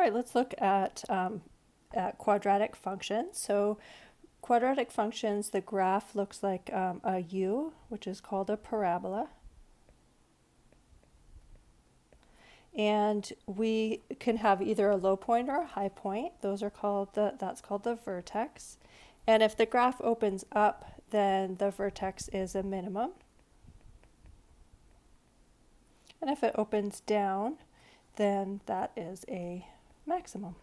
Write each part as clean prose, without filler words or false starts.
All right, let's look at quadratic functions. So quadratic functions, the graph looks like a U, which is called a parabola. And we can have either a low point or a high point. Those are called that's called the vertex. And if the graph opens up, then the vertex is a minimum. And if it opens down, then that is a maximum.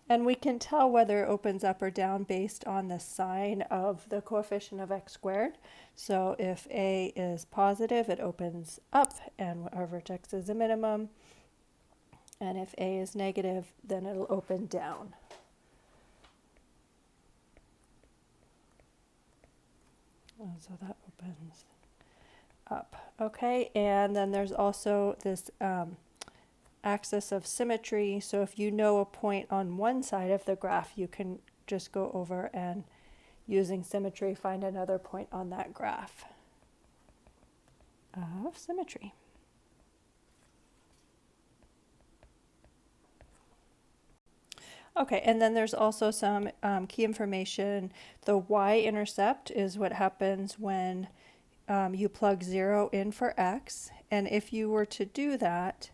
And we can tell whether it opens up or down based on the sign of the coefficient of x squared. So if a is positive, it opens up and our vertex is a minimum. And if a is negative, then it'll open down. And so that opens up. Okay, and then there's also this axis of symmetry. So if you know a point on one side of the graph, you can just go over and using symmetry find another point on that graph of symmetry. Okay, and then there's also some key information. The y-intercept is what happens when you plug 0 in for x, and if you were to do that,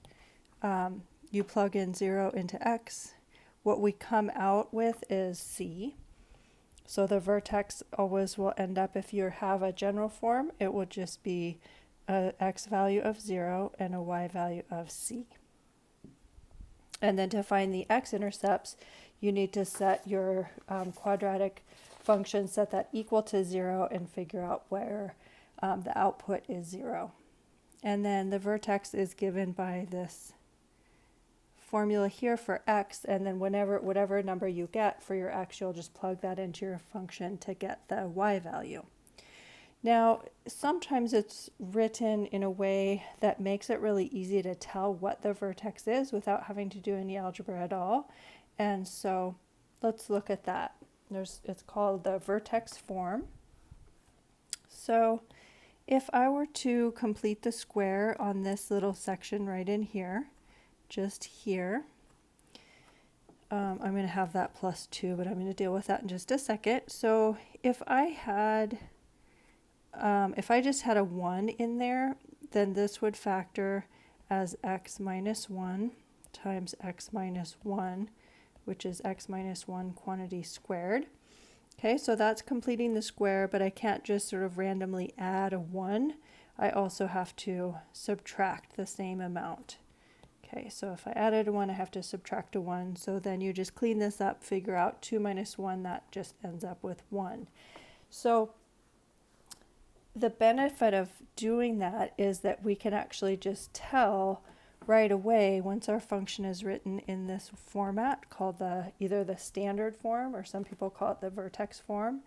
you plug in 0 into x, what we come out with is c. So the vertex always will end up, if you have a general form, it will just be a x value of 0 and a y value of c. And then to find the x-intercepts, you need to set your quadratic function, set that equal to 0, and figure out where the output is 0. And then the vertex is given by this formula here for x, and then whatever number you get for your x, you'll just plug that into your function to get the y value. Now, sometimes it's written in a way that makes it really easy to tell what the vertex is without having to do any algebra at all. And so let's look at that. It's called the vertex form. So if I were to complete the square on this little section right in here, just here, I'm going to have that plus 2, but I'm going to deal with that in just a second. So if I just had a 1 in there, then this would factor as x minus 1 times x minus 1, which is x minus 1 quantity squared. Okay, so that's completing the square, but I can't just sort of randomly add a 1. I also have to subtract the same amount. Okay, so if I added a 1, I have to subtract a 1. So then you just clean this up, figure out 2 minus 1, that just ends up with 1. So the benefit of doing that is that we can actually just tell right away once our function is written in this format called either the standard form, or some people call it the vertex form.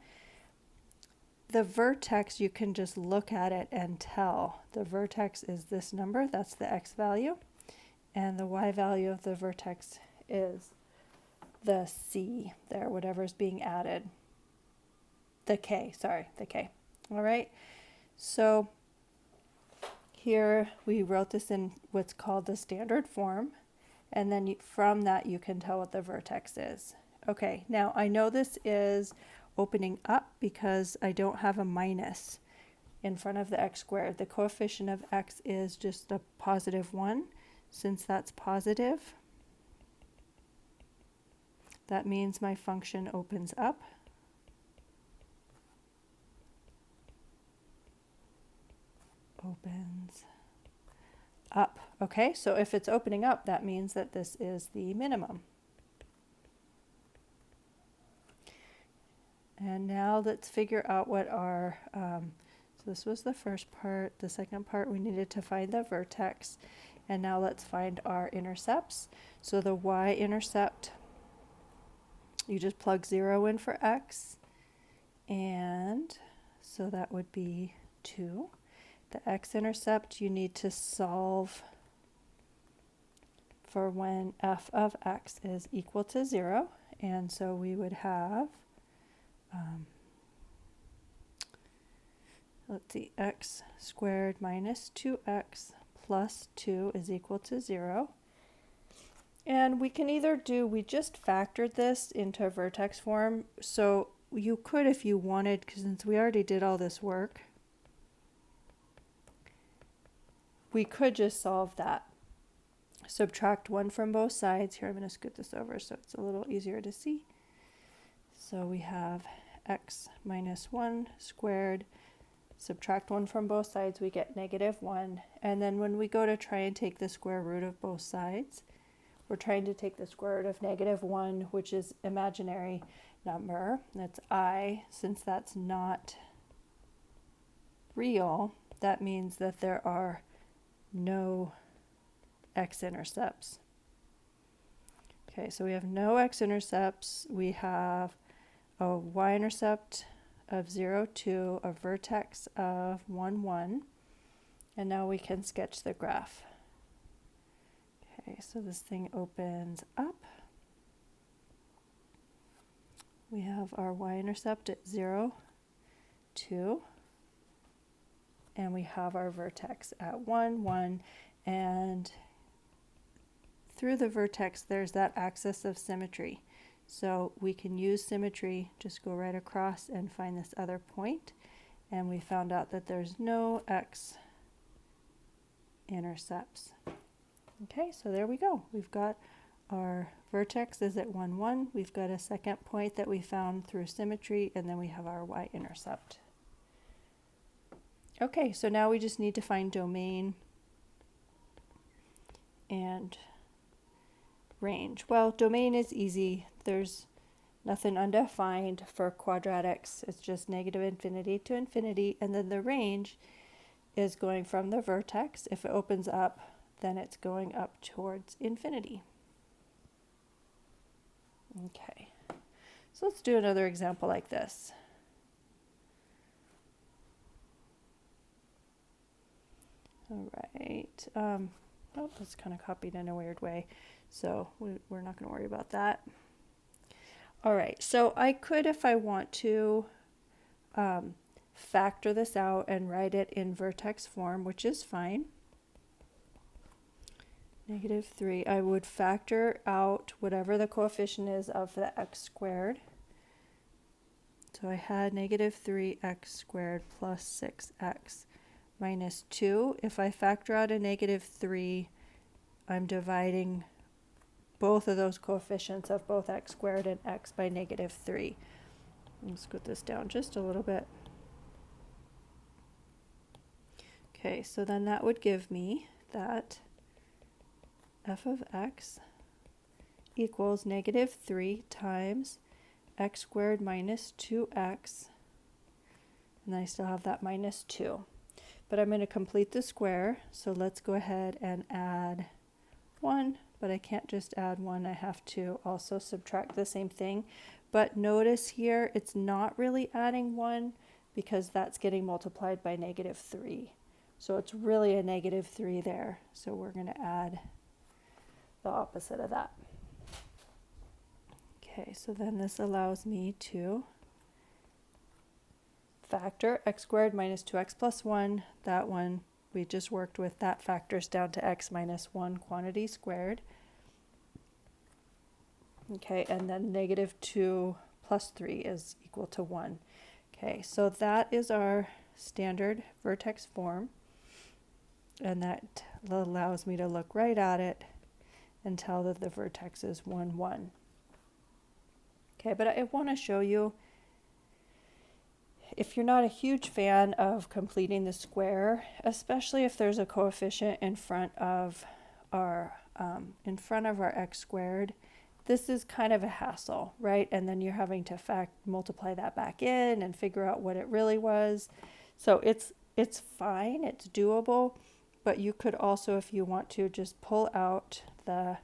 The vertex, you can just look at it and tell. The vertex is this number, that's the x value, and the y value of the vertex is the c there, whatever's being added. The k. All right. So here we wrote this in what's called the standard form, and then from that you can tell what the vertex is. Okay, now I know this is opening up because I don't have a minus in front of the x squared. The coefficient of x is just a positive 1. Since that's positive, that means my function opens up. Opens up. Okay, so if it's opening up, that means that this is the minimum. And now let's figure out what our, so this was the first part. The second part, we needed to find the vertex. And now let's find our intercepts. So the y-intercept, you just plug 0 in for x. And so that would be 2. The x-intercept, you need to solve for when f of x is equal to 0. And so we would have let's see, x squared minus 2x plus 2 is equal to 0. And we can either do, we just factored this into vertex form, so you could, if you wanted, because since we already did all this work, we could just solve that. Subtract 1 from both sides. Here, I'm going to scoot this over so it's a little easier to see. So we have x minus 1 squared. Subtract 1 from both sides, we get negative 1. And then when we go to try and take the square root of both sides, we're trying to take the square root of negative 1, which is imaginary number. That's I. Since that's not real, that means that there are no x-intercepts. Okay, so we have no x-intercepts. We have a y-intercept of 0, 2, a vertex of 1, 1. And now we can sketch the graph. Okay, so this thing opens up. We have our y-intercept at 0, 2. And we have our vertex at 1, 1. And through the vertex, there's that axis of symmetry. So we can use symmetry, just go right across and find this other point. And we found out that there's no x-intercepts. Okay, so there we go. We've got our vertex is at 1, 1. We've got a second point that we found through symmetry, and then we have our y-intercept. Okay, so now we just need to find domain and range. Well, domain is easy. There's nothing undefined for quadratics. It's just negative infinity to infinity, and then the range is going from the vertex. If it opens up, then it's going up towards infinity. Okay, so let's do another example like this. All right, oh, that's kind of copied in a weird way, so we're not going to worry about that. All right, so I could, if I want to, factor this out and write it in vertex form, which is fine. Negative 3, I would factor out whatever the coefficient is of the x squared. So I had negative 3x squared plus 6x minus 2. If I factor out a negative 3, I'm dividing both of those coefficients of both x squared and x by negative 3. Let's scoot this down just a little bit. Okay, so then that would give me that f of x equals negative 3 times x squared minus 2x, and then I still have that minus 2. But I'm going to complete the square, so let's go ahead and add 1, but I can't just add 1, I have to also subtract the same thing. But notice here, it's not really adding 1 because that's getting multiplied by negative 3. So it's really a negative 3 there, so we're going to add the opposite of that. Okay, so then this allows me to factor x squared minus 2x plus 1. That one we just worked with, that factors down to x minus 1 quantity squared. Okay, and then negative 2 plus 3 is equal to 1. Okay, so that is our standard vertex form, and that allows me to look right at it and tell that the vertex is 1, 1. Okay, but I want to show you, if you're not a huge fan of completing the square, especially if there's a coefficient in front of our x squared, this is kind of a hassle, right? And then you're having to multiply that back in and figure out what it really was. So it's fine, it's doable, but you could also, if you want to, just pull out the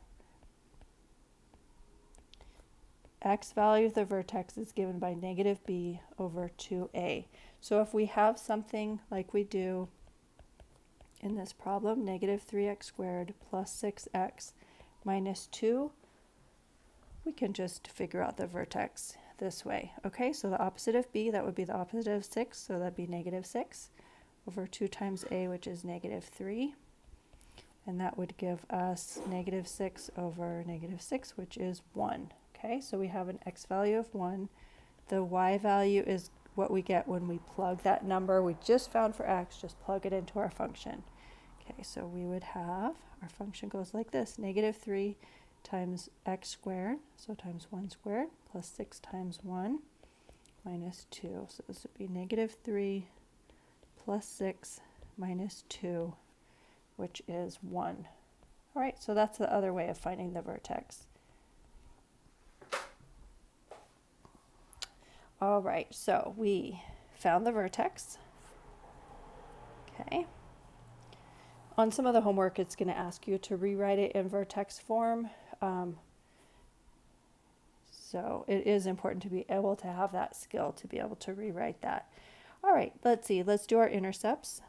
x value of the vertex is given by negative b over 2a. So if we have something like we do in this problem, negative 3x squared plus 6x minus 2, we can just figure out the vertex this way. Okay, so the opposite of b, that would be the opposite of 6, so that'd be negative 6 over 2 times a, which is negative 3. And that would give us negative 6 over negative 6, which is 1. Okay, so we have an x value of 1. The y value is what we get when we plug that number we just found for x, just plug it into our function. Okay, so we would have, our function goes like this, negative 3 times x squared, so times 1 squared, plus 6 times 1 minus 2. So this would be negative 3 plus 6 minus 2, which is 1. All right, so that's the other way of finding the vertex. All right, so we found the vertex. Okay. On some of the homework, it's going to ask you to rewrite it in vertex form. So it is important to be able to have that skill to be able to rewrite that. All right, let's see. Let's do our intercepts.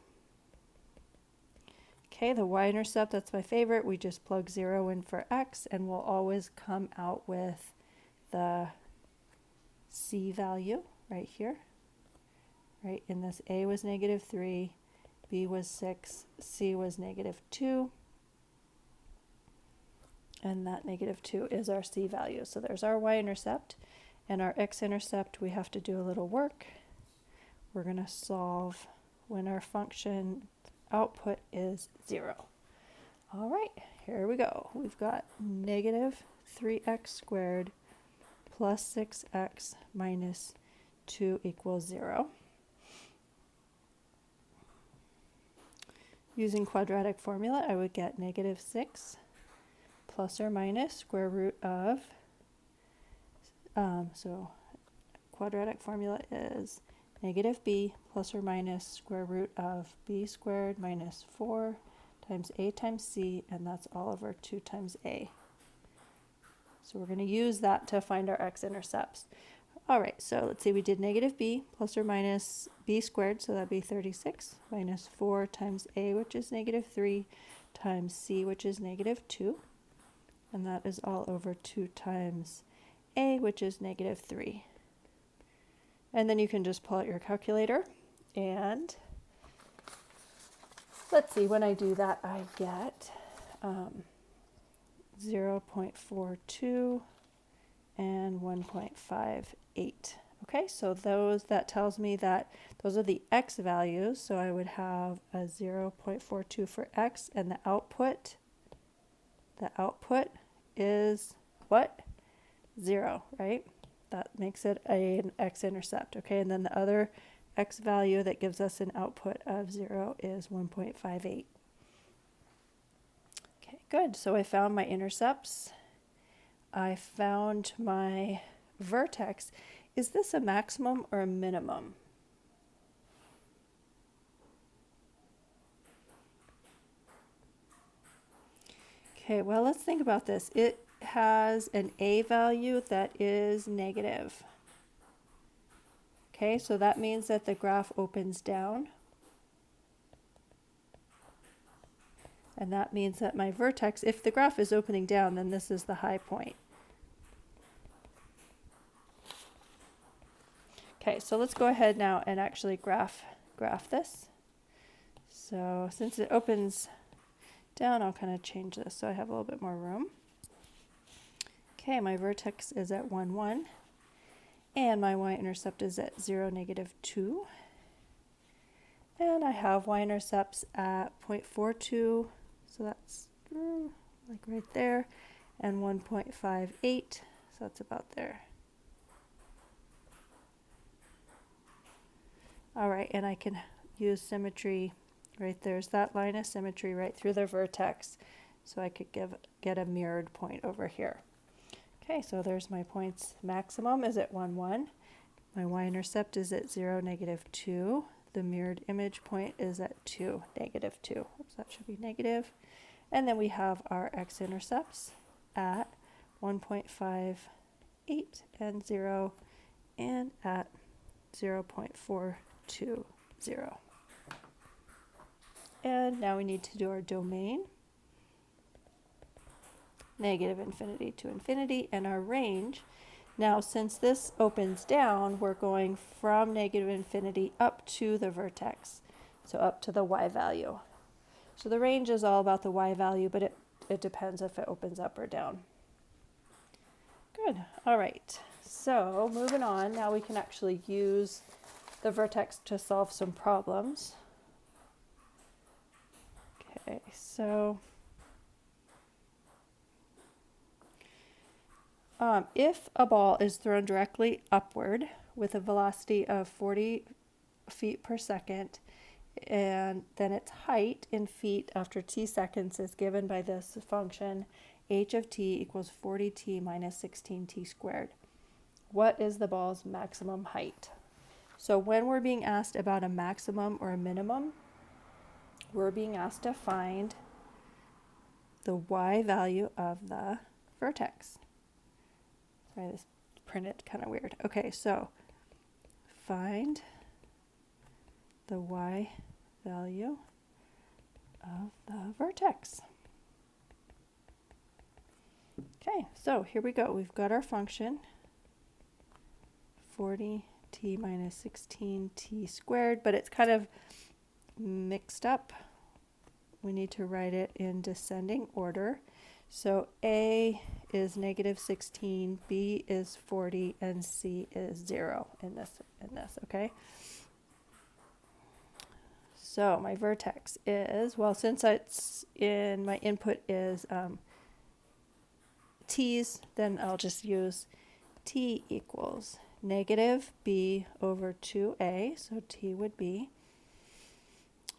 Okay, the y-intercept, that's my favorite. We just plug 0 in for x, and we'll always come out with the c value right here. Right, in this a was negative 3, b was 6, c was negative 2, and that negative 2 is our c value. So there's our y-intercept, and our x-intercept, we have to do a little work. We're going to solve when our function output is 0. All right, here we go. We've got negative 3x squared plus 6x minus 2 equals 0. Using quadratic formula, I would get negative 6 plus or minus square root of, so quadratic formula is negative b plus or minus square root of b squared minus 4 times a times c, and that's all over 2 times a. So we're going to use that to find our x-intercepts. All right, so let's see, we did negative b plus or minus b squared, so that'd be 36, minus 4 times a, which is negative 3, times c, which is negative 2. And that is all over 2 times a, which is negative 3. And then you can just pull out your calculator, and let's see, when I do that, I get 0.42 and 1.58. Okay, so that tells me that those are the x values, so I would have a 0.42 for x, and the output is what? 0, right? That makes it an x-intercept, okay? And then the other x value that gives us an output of 0 is 1.58. Okay, good. So I found my intercepts. I found my vertex. Is this a maximum or a minimum? Okay, well, let's think about this. It has an a value that is negative. Okay, so that means that the graph opens down. And that means that my vertex, if the graph is opening down, then this is the high point. Okay, so let's go ahead now and actually graph this. So since it opens down, I'll kind of change this so I have a little bit more room. Okay, my vertex is at 1, 1, and my y-intercept is at 0, negative 2. And I have y-intercepts at 0.42, so that's like right there, and 1.58, so that's about there. All right, and I can use symmetry. Right there's that line of symmetry right through the vertex, so I could get a mirrored point over here. Okay, so there's my points. Maximum is at 1, 1. My y-intercept is at 0, negative 2. The mirrored image point is at 2, negative 2. Oops, that should be negative. And then we have our x-intercepts at 1.58 and 0, and at 0.420. And now we need to do our domain. Negative infinity to infinity, and our range. Now, since this opens down, we're going from negative infinity up to the vertex, so up to the y value. So the range is all about the y value, but it depends if it opens up or down. Good. All right. So moving on, now we can actually use the vertex to solve some problems. Okay, so if a ball is thrown directly upward with a velocity of 40 feet per second, and then its height in feet after t seconds is given by this function, h of t equals 40t minus 16t squared. What is the ball's maximum height? So when we're being asked about a maximum or a minimum, we're being asked to find the y value of the vertex. Sorry, this printed kind of weird. Okay, so find the y value of the vertex. Okay, so here we go. We've got our function, 40t minus 16t squared, but it's kind of mixed up. We need to write it in descending order. So A is negative 16, B is 40, and C is 0 in this, okay? So my vertex is, well, since it's in my input is t's, then I'll just use t equals negative b over 2a, so t would be,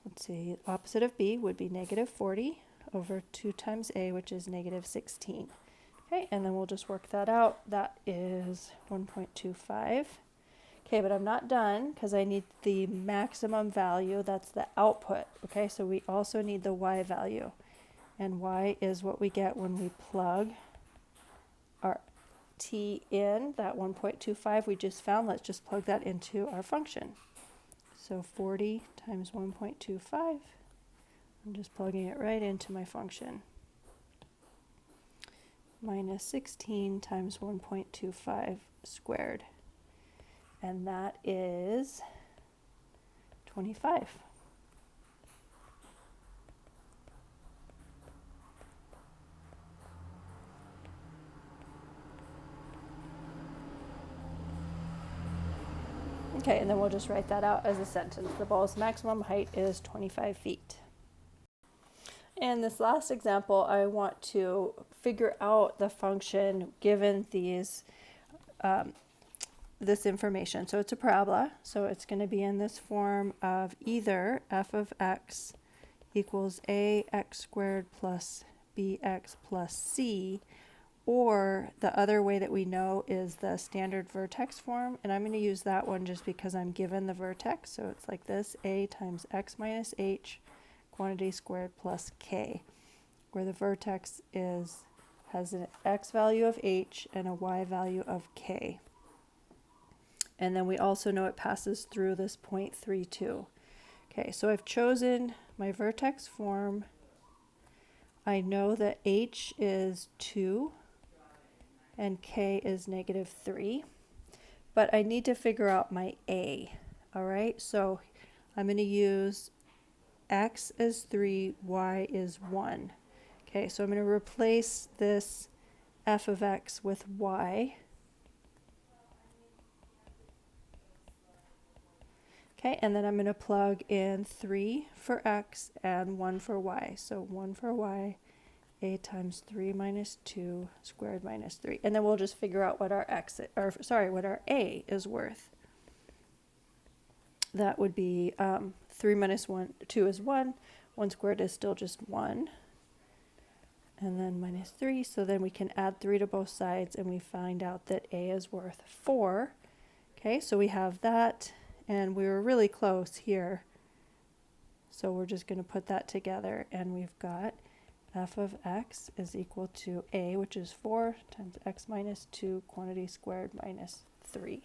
let's see, opposite of b would be negative 40 over 2 times a, which is negative 16. Okay, and then we'll just work that out. That is 1.25. Okay, but I'm not done because I need the maximum value. That's the output. Okay, so we also need the y value. And y is what we get when we plug our t in, that 1.25 we just found. Let's just plug that into our function. So 40 times 1.25. I'm just plugging it right into my function. Minus 16 times 1.25 squared. And that is 25. Okay, and then we'll just write that out as a sentence. The ball's maximum height is 25 feet. In this last example, I want to figure out the function given these this information. So it's a parabola, so it's going to be in this form of either f of x equals ax squared plus bx plus c, or the other way that we know is the standard vertex form, and I'm going to use that one just because I'm given the vertex. So it's like this, a times x minus h quantity squared plus k, where the vertex has an x value of h and a y value of k. And then we also know it passes through this 0.32. Okay, so I've chosen my vertex form. I know that h is 2 and k is negative 3, but I need to figure out my a. All right, so I'm going to use x is 3, y is 1. Okay, so I'm going to replace this f of x with y. Okay, and then I'm going to plug in 3 for x and 1 for y. So 1 for y, a times 3 minus 2 squared minus 3. And then we'll just figure out what our what our a is worth. That would be 3 minus 1, 2 is 1. 1 squared is still just 1. And then minus 3. So then we can add 3 to both sides, and we find out that a is worth 4. Okay, so we have that. And we were really close here. So we're just going to put that together, and we've got f of x is equal to a, which is 4, times x minus 2 quantity squared minus 3.